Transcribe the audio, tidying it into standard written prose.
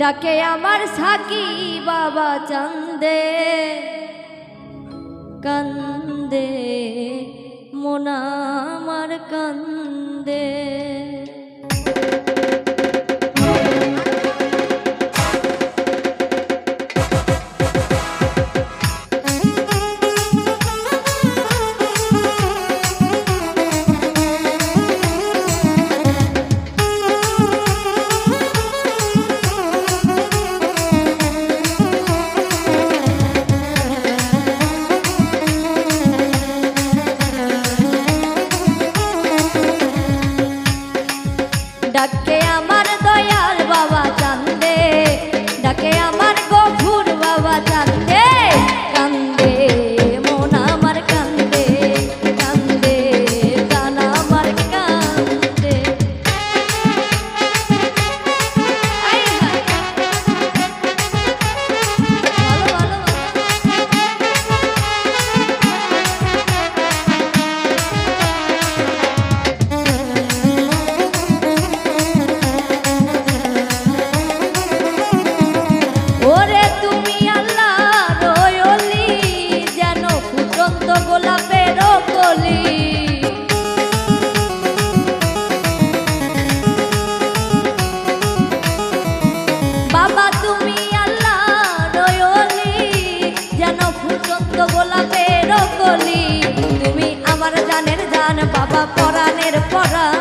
ডাকে আমার সাকি বাবা চান্দে কান্দে মন আমার কান্দে। ডাকে আমার দয়াল বাবা চান্দে, ডাকে আমার গফুর বাবা চান্দে কান্দে মন আমার কান্দে কান্দে প্রাণ আমার কান্দে। ওরে তুমি আল্লাহর ওলি যেন ফুটন্ত গোলাপের কলি, বাবা তুমি আল্লাহর ওলি যেন ফুটন্ত গোলাপের কলি। তুমি আমার জানের জান বাবা পরাণের পরাণ,